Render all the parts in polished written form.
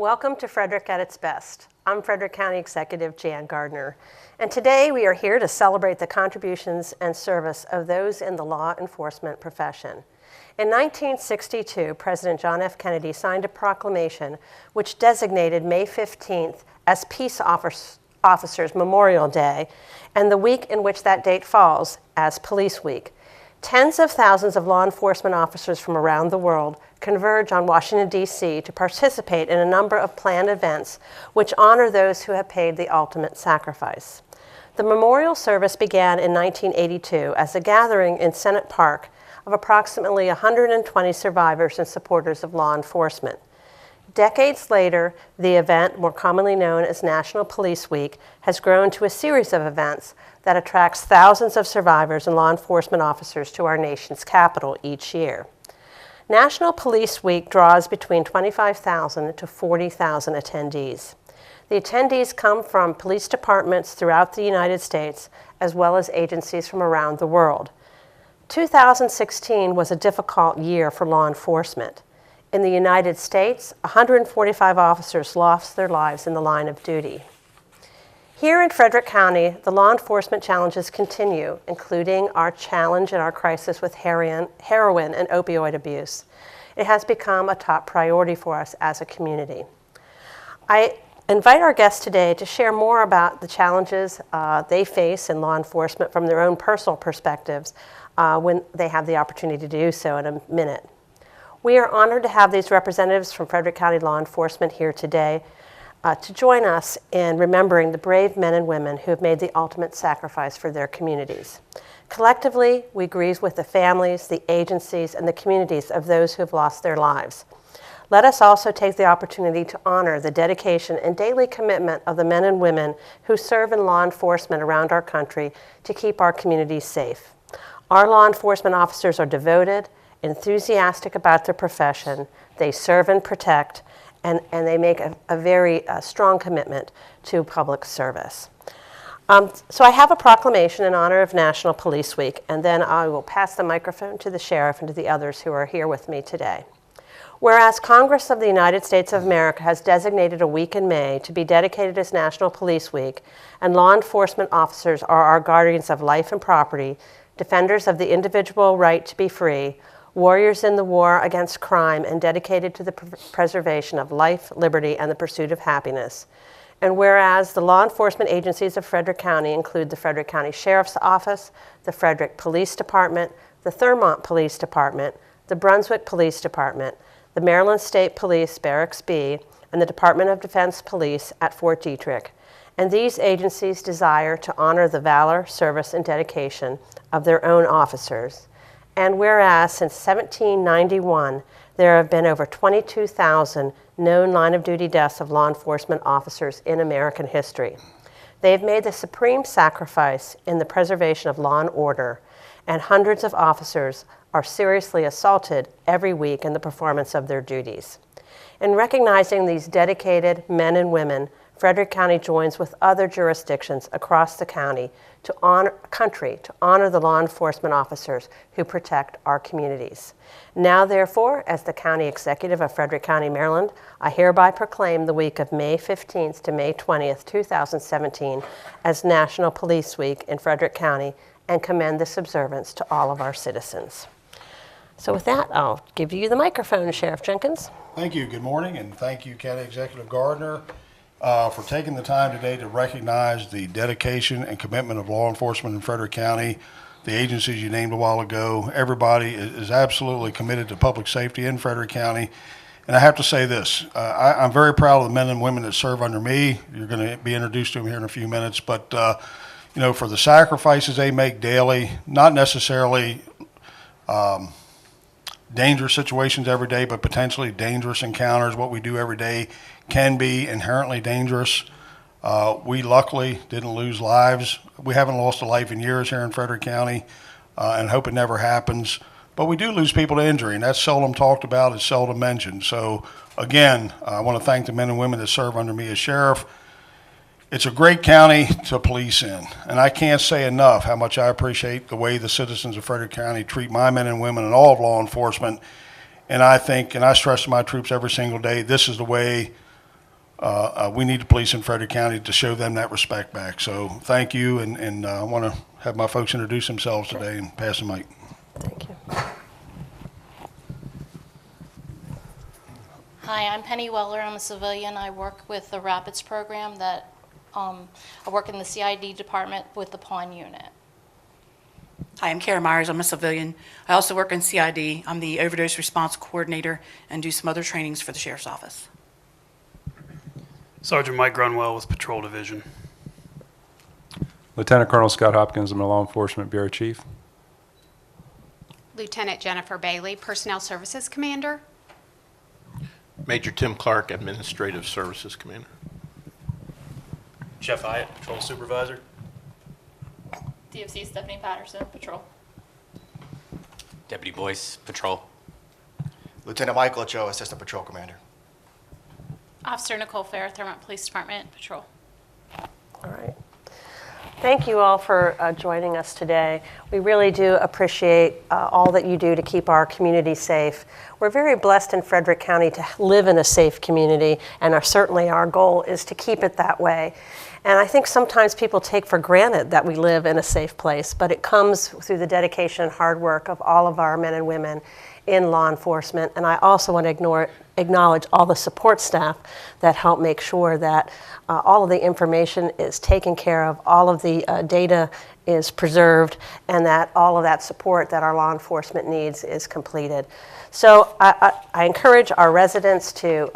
Welcome to Frederick at its best. I'm Frederick County Executive Jan Gardner, and today we are here to celebrate the contributions and service of those in the law enforcement profession. In 1962, President John F. Kennedy signed a proclamation which designated May 15th as Peace Officers Memorial Day, and the week in which that date falls as Police Week. Tens of thousands of law enforcement officers from around the world converge on Washington, D.C. to participate in a number of planned events which honor those who have paid the ultimate sacrifice. The memorial service began in 1982 as a gathering in Senate Park of approximately 120 survivors and supporters of law enforcement. Decades later, the event, more commonly known as National Police Week, has grown to a series of events that attracts thousands of survivors and law enforcement officers to our nation's capital each year. National Police Week draws between 25,000 to 40,000 attendees. The attendees come from police departments throughout the United States, as well as agencies from around the world. 2016 was a difficult year for law enforcement. In the United States, 145 officers lost their lives in the line of duty. Here in Frederick County, the law enforcement challenges continue, including our challenge and our crisis with heroin and opioid abuse. It has become a top priority for us as a community. I invite our guests today to share more about the challenges they face in law enforcement from their own personal perspectives when they have the opportunity to do so in a minute. We are honored to have these representatives from Frederick County law enforcement here today to join us in remembering the brave men and women who have made the ultimate sacrifice for their communities. Collectively, we grieve with the families, the agencies, and the communities of those who have lost their lives. Let us also take the opportunity to honor the dedication and daily commitment of the men and women who serve in law enforcement around our country to keep our communities safe. Our law enforcement officers are devoted, enthusiastic about their profession. They serve and protect, and they make a very strong commitment to public service. So I have a proclamation in honor of National Police Week, and then I will pass the microphone to the sheriff and to the others who are here with me today. Whereas Congress of the United States of America has designated a week in May to be dedicated as National Police Week, and law enforcement officers are our guardians of life and property, defenders of the individual right to be free, warriors in the war against crime, and dedicated to the preservation of life, liberty, and the pursuit of happiness. And whereas the law enforcement agencies of Frederick County include the Frederick County Sheriff's Office, the Frederick Police Department, the Thurmont Police Department, the Brunswick Police Department, the Maryland State Police Barracks B, and the Department of Defense Police at Fort Detrick. And these agencies desire to honor the valor, service, and dedication of their own officers. And whereas since 1791, there have been over 22,000 known line-of-duty deaths of law enforcement officers in American history. They have made the supreme sacrifice in the preservation of law and order, and hundreds of officers are seriously assaulted every week in the performance of their duties. In recognizing these dedicated men and women, Frederick County joins with other jurisdictions across the county to honor the law enforcement officers who protect our communities. Now, therefore, as the County Executive of Frederick County, Maryland, I hereby proclaim the week of May 15th to May 20th, 2017 as National Police Week in Frederick County and commend this observance to all of our citizens. So with that, I'll give you the microphone, Sheriff Jenkins. Thank you. Good morning, and thank you, County Executive Gardner, for taking the time today to recognize the dedication and commitment of law enforcement in Frederick County. The agencies you named a while ago, everybody is absolutely committed to public safety in Frederick County. And I have to say this, I'm very proud of the men and women that serve under me. You're going to be introduced to them here in a few minutes, but for the sacrifices they make daily, not necessarily dangerous situations every day, but potentially dangerous encounters. What we do every day can be inherently dangerous. We luckily didn't lose lives. We haven't lost a life in years here in Frederick County, and hope it never happens. But we do lose people to injury, and that's seldom talked about, it's seldom mentioned. So again, I want to thank the men and women that serve under me as sheriff. It's a great county to police in, and I can't say enough how much I appreciate the way the citizens of Frederick County treat my men and women and all of law enforcement. And I think, and I stress to my troops every single day, this is the way we need the police in Frederick County to show them that respect back. So thank you, and I want to have my folks introduce themselves today and pass the mic. Thank you. Hi, I'm Penny Weller. I'm a civilian. I work with the Rapids program that I work in the CID department with the pawn unit. Hi, I'm Kara Myers. I'm a civilian. I also work in CID. I'm the overdose response coordinator and do some other trainings for the sheriff's office. Sergeant Mike Grunwell with Patrol Division. Lieutenant Colonel Scott Hopkins, I'm a Law Enforcement Bureau Chief. Lieutenant Jennifer Bailey, Personnel Services Commander. Major Tim Clark, Administrative Services Commander. Chef Hyatt, Patrol Supervisor. DFC Stephanie Patterson, Patrol. Deputy Boyce, Patrol. Lieutenant Michael Ochoa, Assistant Patrol Commander. Officer Nicole Fair, Thurmont Police Department, Patrol. All right. Thank you all for joining us today. We really do appreciate all that you do to keep our community safe. We're very blessed in Frederick County to live in a safe community, and certainly our goal is to keep it that way. And I think sometimes people take for granted that we live in a safe place, but it comes through the dedication and hard work of all of our men and women in law enforcement. And I also want to acknowledge all the support staff that help make sure that all of the information is taken care of, all of the data is preserved, and that all of that support that our law enforcement needs is completed. So I encourage our residents to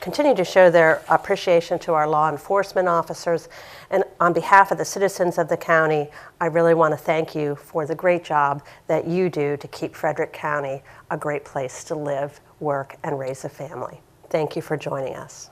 continue to show their appreciation to our law enforcement officers. And on behalf of the citizens of the county, I really want to thank you for the great job that you do to keep Frederick County a great place to live, work, and raise a family. Thank you for joining us.